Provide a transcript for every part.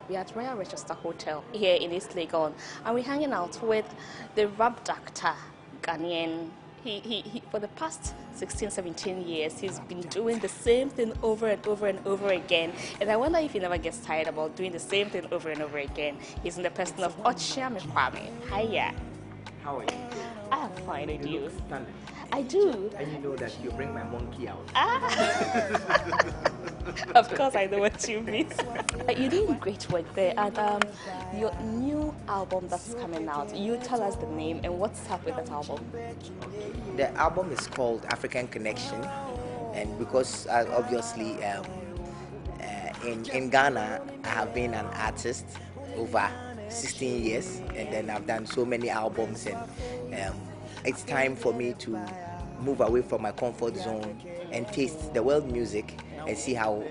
We're at Royal Rochester Hotel here in East Legon, and we're hanging out with the rap doctor, Ghanaian. For the past 16, 17 years, he's been doing the same thing over and over and over again. And I wonder if he never gets tired about doing the same thing over and over again. He's in the person of Okyeame Jmartins. Hiya. How are you? I am fine with you. Stunning. I do. And you know that you bring my monkey out. Of course, I know what you mean. You're doing great work there, and your new album that's coming out. You tell us the name and what's up with that album. The album is called African Connection, and because obviously in Ghana I have been an artist over 16 years, and then I've done so many albums, and it's time for me to move away from my comfort zone and taste the world music and see how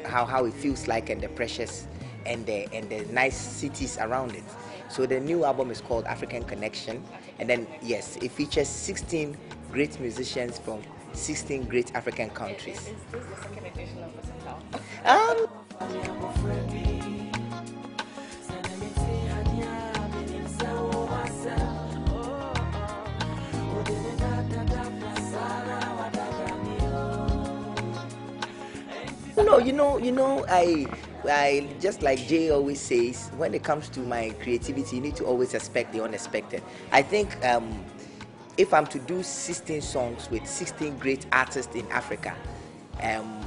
it feels like, and the pressures and the nice cities around it. So the new album is called African Connection, and then yes, it features 16 great musicians from 16 great African countries. Is this the second edition of the No, I just like Jay always says, when it comes to my creativity, you need to always expect the unexpected. I think if I'm to do 16 songs with 16 great artists in Africa,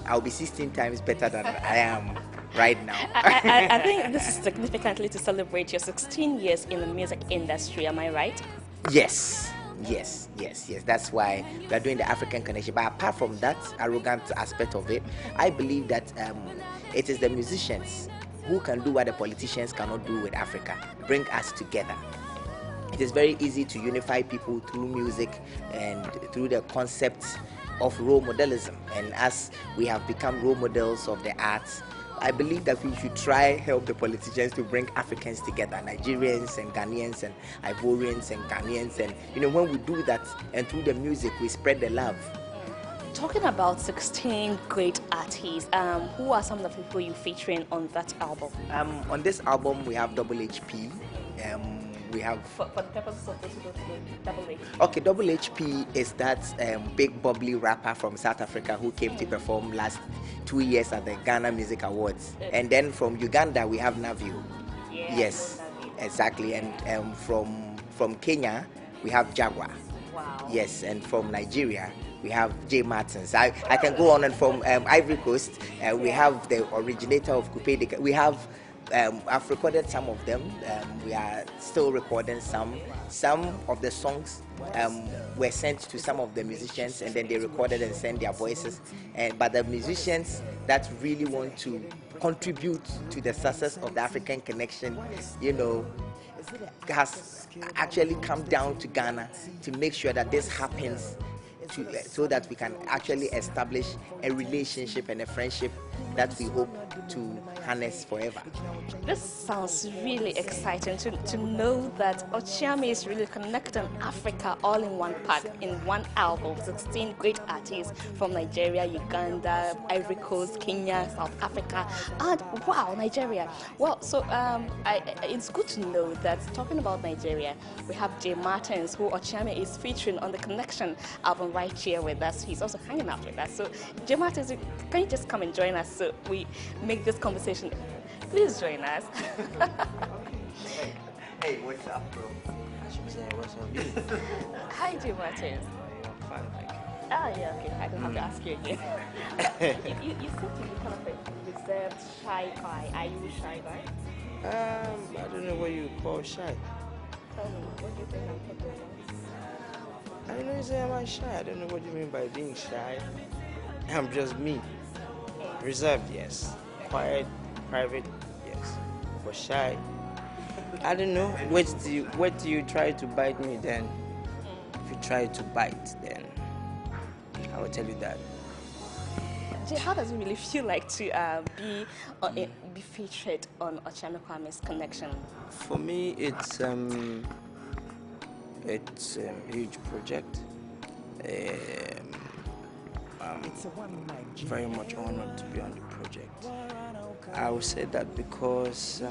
I'll be 16 times better than I am right now. I think this is significantly to celebrate your 16 years in the music industry. Am I right? Yes. That's why we are doing the African Connection. But apart from that arrogant aspect of it, I believe that it is the musicians who can do what the politicians cannot do with Africa, bring us together. It is very easy to unify people through music and through the concept of role modelism. And as we have become role models of the arts, I believe that we should try help the politicians to bring Africans together, Nigerians and Ghanaians and Ivorians and Ghanaians, and when we do that and through the music we spread the love. Talking about 16 great artists, who are some of the people you featuring on that album? On this album we have Double HP. We have for the purposes of those who don't know, Double H. Okay, Double HP is that big bubbly rapper from South Africa who came to perform last 2 years at the Ghana Music Awards. And then from Uganda we have Navio. Yeah, yes, exactly. And from Kenya we have Jaguar. Wow. Yes, and from Nigeria we have Jmartins. I can go on. And from Ivory Coast we have the originator of Coupe. We have I've recorded some of them. We are still recording some. Some of the songs were sent to some of the musicians, and then they recorded and sent their voices. But the musicians that really want to contribute to the success of the African Connection, has actually come down to Ghana to make sure that this happens, so that we can actually establish a relationship and a friendship that we hope to harness forever. This sounds really exciting to know that Okyeame is really connecting Africa all in one pack, in one album. 16 great artists from Nigeria, Uganda, Ivory Coast, Kenya, South Africa, and wow, Nigeria. Well, so it's good to know that, talking about Nigeria, we have Jmartins, who Okyeame is featuring on the Connection album right here with us. He's also hanging out with us. So Jmartins, can you just come and join us so we make this conversation? Please join us. Hey, what's up, bro? I should say, what's up, Hi, Jmartins. I'm fine, thank you. Yeah, okay. I don't have to ask you again. you seem to be kind of a reserved, shy guy. Are you a shy guy? I don't know what you call shy. Tell me, what do you think I'm talking about? I don't know you say I'm shy. I don't know what you mean by being shy. I'm just me. Reserved, yes. Quiet, private, yes. But shy, I don't know. What do you try to bite me then? If you try to bite, then I will tell you that. Jay, how does it really feel like to be featured on Okyeame Jmartins Connection? For me, it's a huge project. very much honored to be on the project. I would say that because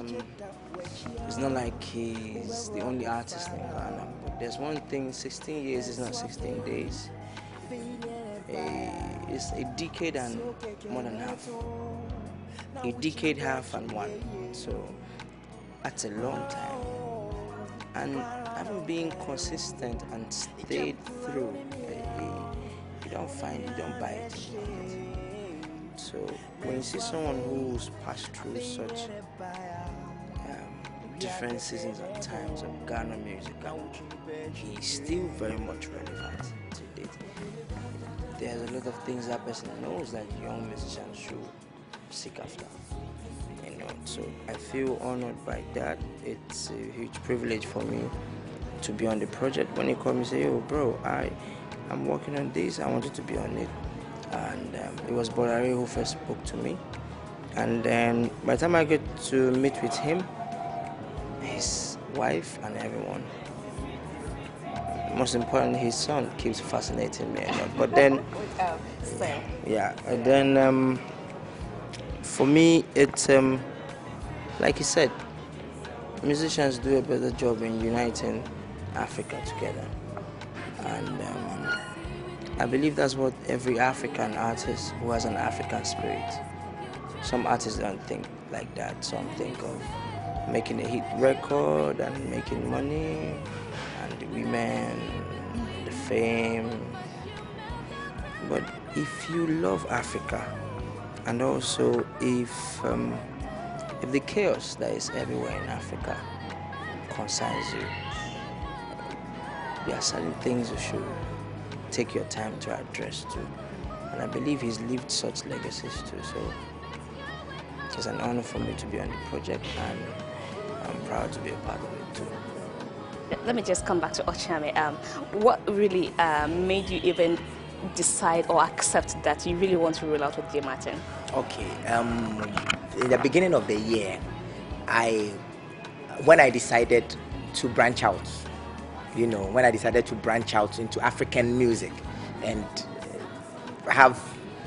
it's not like he's the only artist in Ghana. But there's one thing: 16 years is not 16 days. It's a decade and more than half. A decade, half, and one. So that's a long time. And having been consistent and stayed through, you don't buy it in the market. So when you see someone who's passed through such different seasons and times of Ghana music, he's still very much relevant to date. There's a lot of things that person knows that young musicians should seek after. So I feel honored by that. It's a huge privilege for me to be on the project. When he called me and say, "Yo, bro, I'm working on this. I wanted to be on it," and it was Bolare who first spoke to me. And then by the time I get to meet with him, his wife and everyone, most importantly, his son keeps fascinating me a lot. But then, yeah, and then for me, it's like he said, musicians do a better job in uniting Africa together. And I believe that's what every African artist who has an African spirit. Some artists don't think like that. Some think of making a hit record and making money and the women, the fame. But if you love Africa, and also if the chaos that is everywhere in Africa concerns you, there are certain things you should take your time to address too. And I believe he's lived such legacies too. So it's an honor for me to be on the project, and I'm proud to be a part of it too. Let me just come back to Okyeame. What really made you even decide or accept that you really want to roll out with Jmartins? Okay. In the beginning of the year, when I decided to branch out, when I decided to branch out into African music and have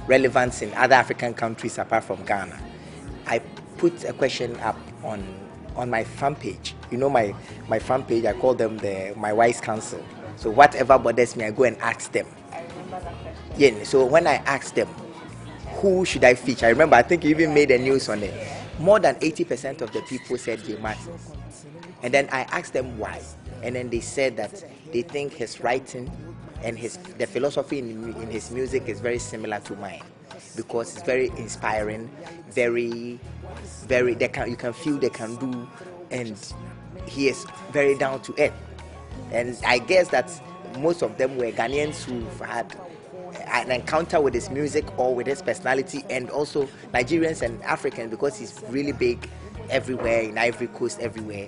relevance in other African countries apart from Ghana, I put a question up on my fan page. My fan page, I call them my wise counsel. So whatever bothers me, I go and ask them. I remember that question. Yeah, so when I asked them, who should I feature? I remember, I think you even made a news on it. More than 80% of the people said Jmartins. And then I asked them why. And then they said that they think his writing and the philosophy in his music is very similar to mine, because it's very inspiring, very, very, you can feel they can do, and he is very down to earth. And I guess that most of them were Ghanaians who've had an encounter with his music or with his personality, and also Nigerians and Africans, because he's really big everywhere, in Ivory Coast, everywhere.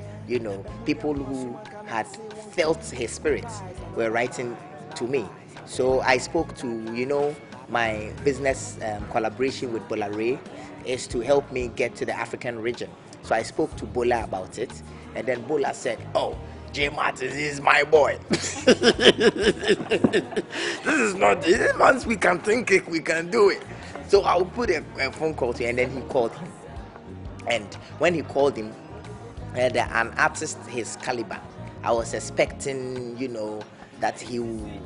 People who had felt his spirit were writing to me. So I spoke to, my business collaboration with Bolare is to help me get to the African region. So I spoke to Bola about it, and then Bola said, "Oh, Jmartins is my boy." This is not, once we can think it, we can do it. So I'll put a phone call to him, and then he called him. And when he called him, an artist his caliber, I was expecting, that he would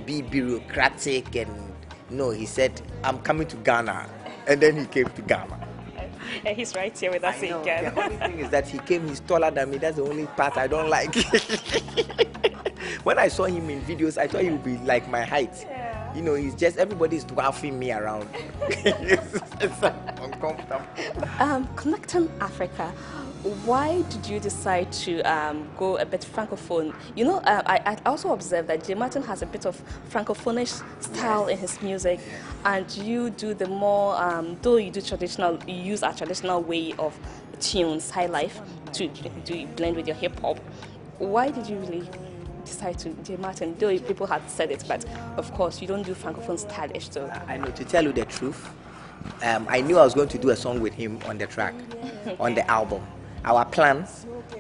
be bureaucratic, and no, he said, "I'm coming to Ghana," and then he came to Ghana. And he's right here with us again. The only thing is that he's taller than me. That's the only part I don't like. When I saw him in videos, I thought he would be like my height. Yeah. He's just, everybody's dwarfing me around. it's uncomfortable. Connecting Africa, why did you decide to go a bit francophone? I also observed that Jmartins has a bit of francophonish style in his music, and you do the more, though you do traditional, you use our traditional way of tunes, high life, to blend with your hip hop. Why did you really decide to Jmartins? Though people had said it, but of course you don't do francophone stylish. So I know, to tell you the truth, I knew I was going to do a song with him on the track, on the album. Our plan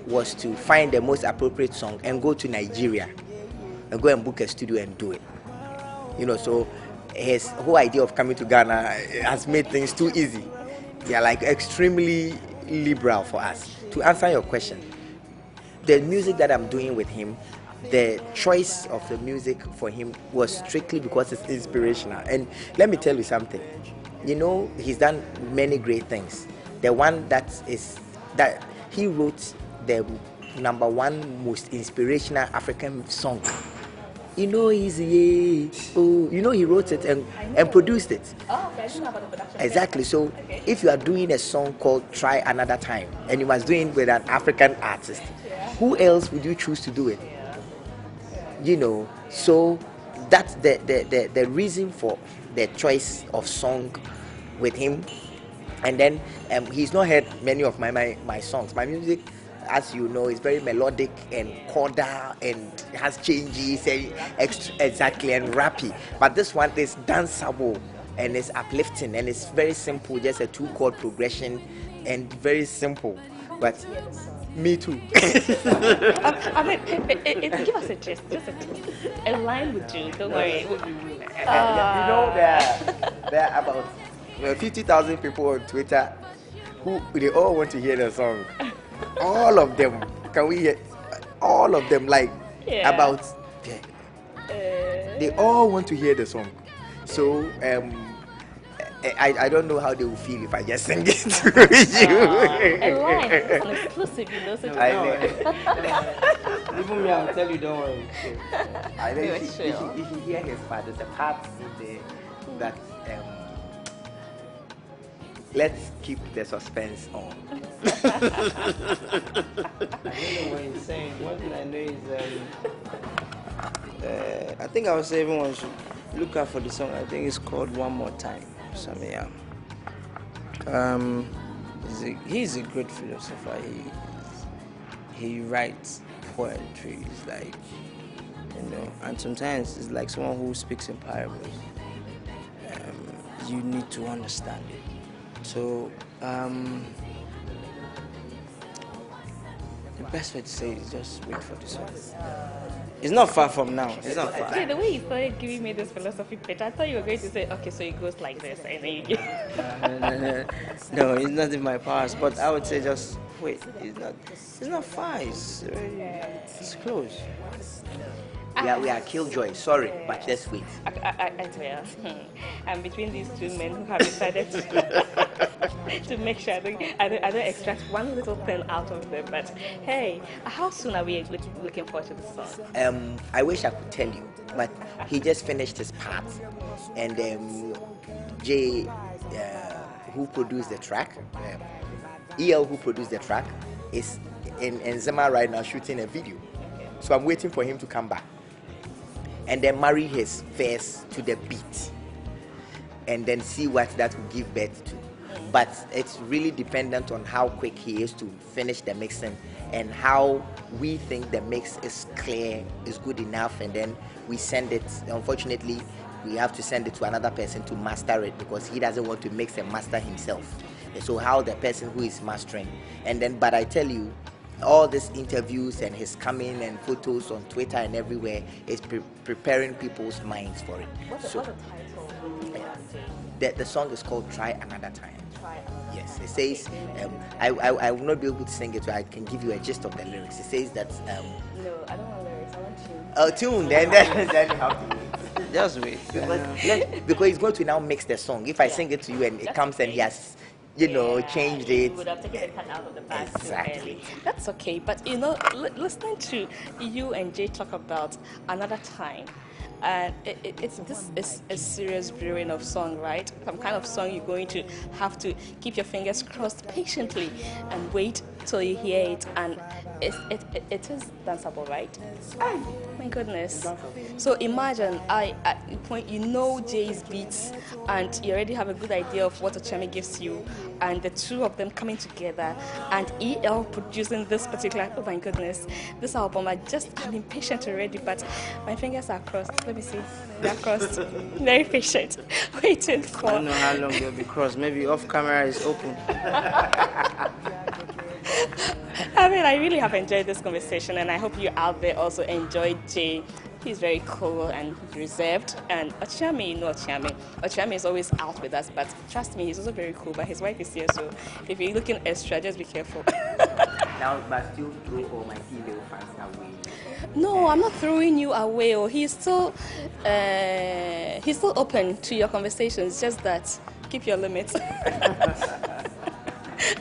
was to find the most appropriate song and go to Nigeria and go and book a studio and do it. So his whole idea of coming to Ghana has made things too easy. They are like extremely liberal for us. To answer your question, the music that I'm doing with him, the choice of the music for him was strictly because it's inspirational. And let me tell you something. He's done many great things. The one that he wrote the number one most inspirational African song. Easy. Oh, he wrote it and produced it. Oh, okay. I didn't know about the production. Exactly. So Okay. if you are doing a song called Try Another Time and you must do it with an African artist, who else would you choose to do it? So that's the reason for the choice of song with him. And then he's not heard many of my songs. My music, as you know, is very melodic and chordal and has changes and exactly and rappy. But this one is danceable and it's uplifting and it's very simple, just a 2-chord progression and very simple. But me too. I mean, give us a gist, just a gist. A line would do, don't worry. There are about 50,000 people on Twitter who they all want to hear the song. All of them. Can we hear all of them? Like about they all want to hear the song. So I don't know how they will feel if I just sing it to you. A line, it's an exclusive, so I know. Even me, I'll tell you, don't worry. I know We were if sure. you hear his part, there's a part in there that let's keep the suspense on. I don't know what he's saying. One thing I know is, I think I would say everyone should look out for the song. I think it's called One More Time. He's a great philosopher. He writes poetry. It's like, and sometimes it's like someone who speaks in parables. You need to understand it. So the best way to say it is just wait for the song. It's not far from now. It's not far. See, the way you started giving me this philosophy pitch, I thought you were going to say, okay, so it goes like this, and then you give. No, it's not in my past. But I would say just wait. It's not far. It's close. We are killjoy. Sorry, but just wait. I swear. And between these two men who have decided to make sure I don't extract one little thing out of them. But hey, how soon are we looking forward to the song? I wish I could tell you, but he just finished his part, and Jay, who produced the track, EL, who produced the track, is in Zima right now shooting a video. So I'm waiting for him to come back and then marry his verse to the beat and then see what that will give birth to. But it's really dependent on how quick he is to finish the mixing and how we think the mix is clear, is good enough, and then we send it. Unfortunately, we have to send it to another person to master it because he doesn't want to mix and master himself. So how the person who is mastering, and then, but I tell you, all these interviews and his coming and photos on Twitter and everywhere is preparing people's minds for it. What's the title? The song is called Try Another Time. Yes, it says, I will not be able to sing it, so I can give you a gist of the lyrics. It says that, No, I don't want lyrics, I want tune. oh, tune, then you have to wait. Just wait. Because he's going to now mix the song. If I sing it to you and it comes and he has, changed it. Would have taken the cat out of the bag Exactly. too early. That's okay, but listening to you and Jay talk about Another Time, and this is a serious brewing of song, right? Some kind of song you're going to have to keep your fingers crossed patiently and wait till you hear it, and it is danceable, right? Oh my goodness! So imagine when you know Jay's beats and you already have a good idea of what Okyeame gives you, and the two of them coming together and EL producing this particular. Oh my goodness! This album, I'm impatient already, but my fingers are crossed. Let me see. They're crossed. Very patient, waiting for. I don't know how long they'll be crossed. Maybe off camera is open. I mean, I really have enjoyed this conversation, and I hope you out there also enjoyed Jay He's very cool and reserved. And Okyeame, you know Okyeame. Okyeame is always out with us, but trust me, he's also very cool. But his wife is here, so if you're looking extra, just be careful. Now, but still throw all my female fans away. No, I'm not throwing you away. Or he's still open to your conversations. Just that keep your limits.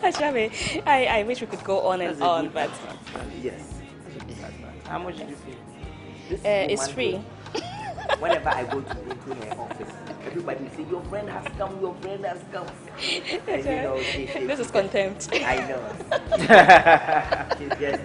Okyeame, I wish we could go on and on, but Yes. How much did you pay? it's free. Whenever I go into her office, everybody say, your friend has come, your friend has come. And, you know, This is contempt. I know. She's just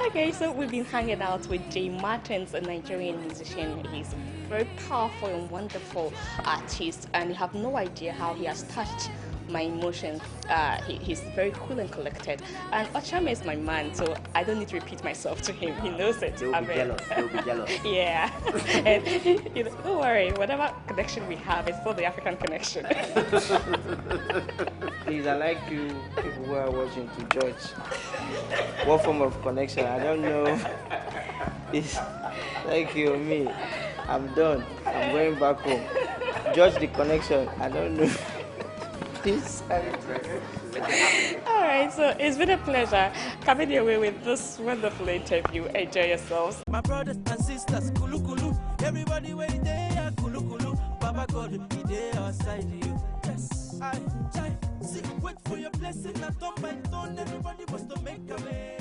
Okay, so we've been hanging out with Jmartins, a Nigerian musician. He's a very powerful and wonderful artist, and you have no idea how he has touched my emotions. He's very cool and collected. And Okyeame is my man, so I don't need to repeat myself to him. He knows it. They'll be jealous. They'll be jealous. Yeah. And you know, don't worry, whatever connection we have, it's still the African connection. Please, I like you people who are watching to judge what form of connection. I don't know. It's like you or me. I'm done. I'm going back home. Judge the connection. I don't know. Please. All right, so it's been a pleasure coming your way with this wonderful interview. Enjoy yourselves. My brothers and sisters, kulu kulu. Everybody where they are, kulu kulu. Baba God, be there outside you. Yes, I see. Wait for your blessing, not on my throne. Everybody must to make a way.